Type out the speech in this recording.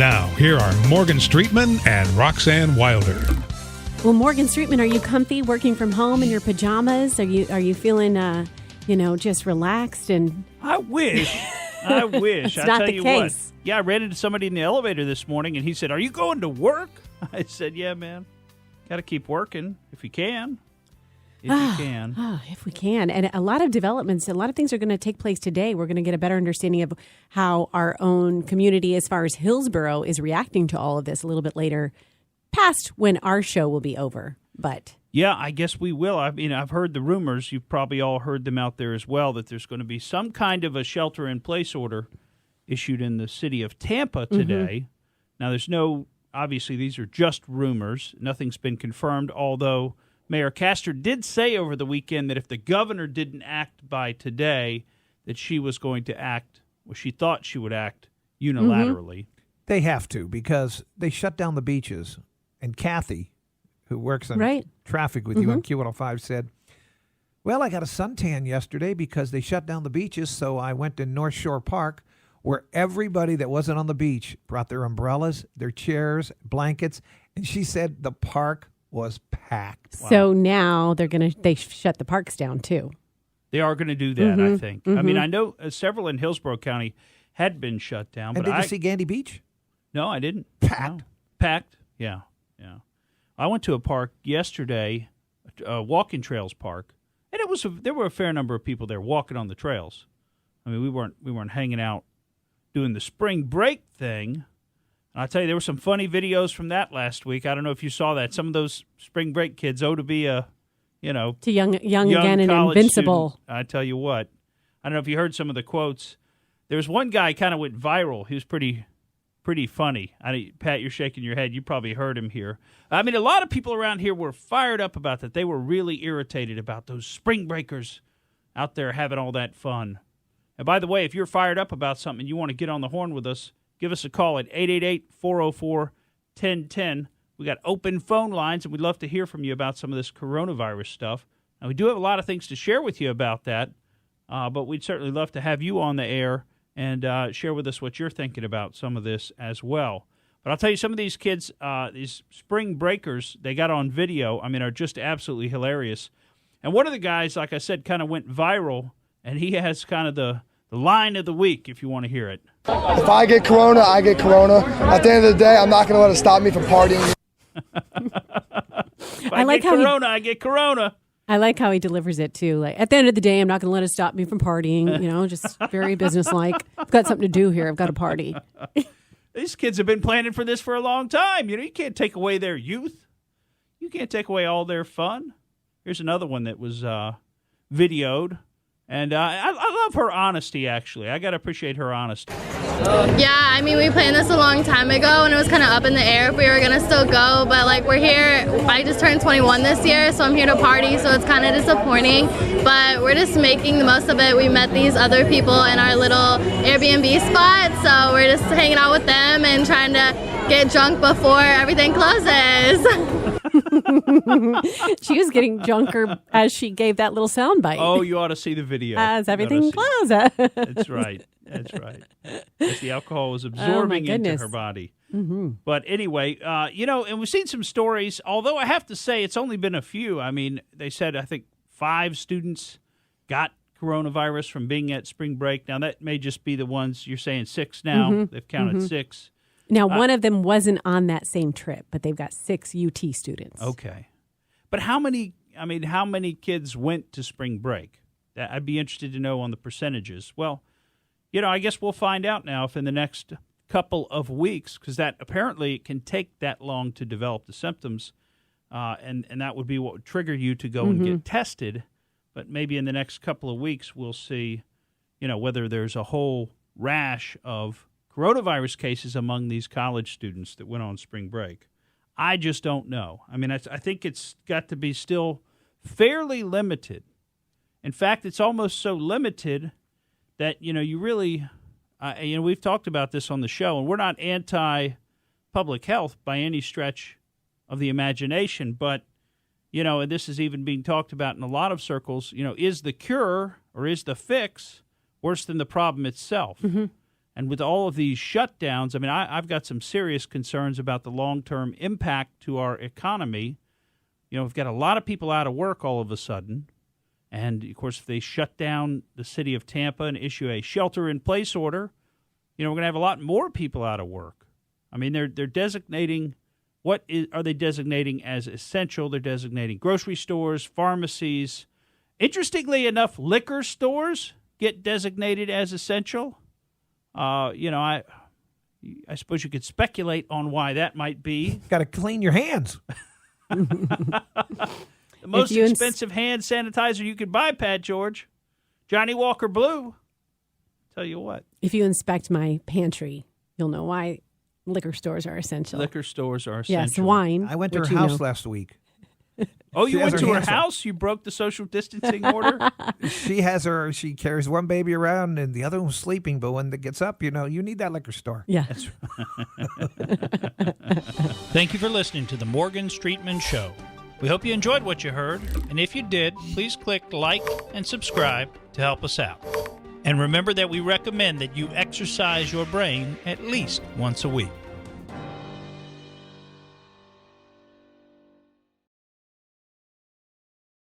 Now, here are Morgan Streetman and Roxanne Wilder. Well, Morgan Streetman, are you comfy working from home in your pajamas? Are you feeling, just relaxed and? I wish. It's I not tell the you case. what. Yeah, I ran into somebody in the elevator this morning, and he said, "Are you going to work?" I said, "Yeah, man. Got to keep working if you can." If you can. If we can. And a lot of developments, a lot of things are going to take place today. We're going to get a better understanding of how our own community, as far as Hillsborough, is reacting to all of this a little bit later, past when our show will be over. But yeah, I guess we will. I mean, I've heard the rumors. You've probably all heard them out there as well, that there's going to be some kind of a shelter-in-place order issued in the city of Tampa today. Now, obviously, these are just rumors. Nothing's been confirmed, although Mayor Castor did say over the weekend that if the governor didn't act by today, that she was going to act, well, she thought she would act unilaterally. They have to, because they shut down the beaches. And Kathy, who works on traffic with you on Q105, said, well, I got a suntan yesterday because they shut down the beaches, so I went to North Shore Park, where everybody that wasn't on the beach brought their umbrellas, their chairs, blankets, and she said the park was packed. So now they shut the parks down too. They are going to do that, I think. I mean, I know several in Hillsborough County had been shut down. And but did you see Gandy Beach? No, I didn't. Packed. No. Packed, yeah. I went to a park yesterday, walking trails park, and there were a fair number of people there walking on the trails. I mean, we weren't hanging out doing the spring break thing. And I'll tell you, there were some funny videos from that last week. I don't know if you saw that. Some of those spring break kids to be a, to young again and invincible. Student. I tell you what. I don't know if you heard some of the quotes. There was one guy kind of went viral. He was pretty funny. Pat, you're shaking your head. You probably heard him here. I mean, a lot of people around here were fired up about that. They were really irritated about those spring breakers out there having all that fun. And by the way, if you're fired up about something and you want to get on the horn with us, give us a call at 888-404-1010. We got open phone lines, and we'd love to hear from you about some of this coronavirus stuff. Now, we do have a lot of things to share with you about that, but we'd certainly love to have you on the air and share with us what you're thinking about some of this as well. But I'll tell you, some of these kids, these spring breakers, they got on video, are just absolutely hilarious. And one of the guys, like I said, kind of went viral, and he has kind of the line of the week, if you want to hear it. If I get corona, I get corona. At the end of the day, I'm not going to let it stop me from partying. If I get corona, I get corona. I like how he delivers it, too. Like, at the end of the day, I'm not going to let it stop me from partying. Just very businesslike. I've got something to do here. I've got to party. These kids have been planning for this for a long time. You can't take away their youth. You can't take away all their fun. Here's another one that was videoed. And I love her honesty, actually. I got to appreciate her honesty. Yeah, we planned this a long time ago, and it was kind of up in the air if we were going to still go. But, we're here. I just turned 21 this year, so I'm here to party, so it's kind of disappointing. But we're just making the most of it. We met these other people in our little Airbnb spot, so we're just hanging out with them and trying to get drunk before everything closes. She was getting drunker as she gave that little sound bite. Oh, you ought to see the video. As everything closes. That's right. As the alcohol was absorbing into her body. Mm-hmm. But anyway, and we've seen some stories, although I have to say it's only been a few. They said, I think, 5 students got coronavirus from being at spring break. Now, that may just be the ones you're saying 6 now. Mm-hmm. They've counted 6. Now, one of them wasn't on that same trip, but they've got 6 UT students. Okay. But how many kids went to spring break? I'd be interested to know on the percentages. Well, I guess we'll find out now if in the next couple of weeks, because that apparently it can take that long to develop the symptoms, and that would be what would trigger you to go and get tested. But maybe in the next couple of weeks we'll see, whether there's a whole rash of coronavirus cases among these college students that went on spring break. I just don't know. I think it's got to be still fairly limited. In fact, it's almost so limited that, you really, we've talked about this on the show, and we're not anti-public health by any stretch of the imagination, but, and this is even being talked about in a lot of circles, is the cure or is the fix worse than the problem itself? Mm-hmm. And with all of these shutdowns, I mean, I've got some serious concerns about the long-term impact to our economy. You know, we've got a lot of people out of work all of a sudden. And, of course, if they shut down the city of Tampa and issue a shelter-in-place order, you know, we're going to have a lot more people out of work. I mean, they're designating are they designating as essential? They're designating grocery stores, pharmacies. Interestingly enough, liquor stores get designated as essential. You know, I suppose you could speculate on why that might be. Got to clean your hands. The most expensive hand sanitizer you could buy, Pat George, Johnny Walker Blue. Tell you what. If you inspect my pantry, you'll know why liquor stores are essential. Liquor stores are essential. Yes, wine. I went to her house last week. Oh, you went to her house? You broke the social distancing order? She carries one baby around and the other one's sleeping, but when it gets up, you know, you need that liquor store. Yeah. Thank you for listening to the Morgan Streetman Show. We hope you enjoyed what you heard, and if you did, please click like and subscribe to help us out. And remember that we recommend that you exercise your brain at least once a week.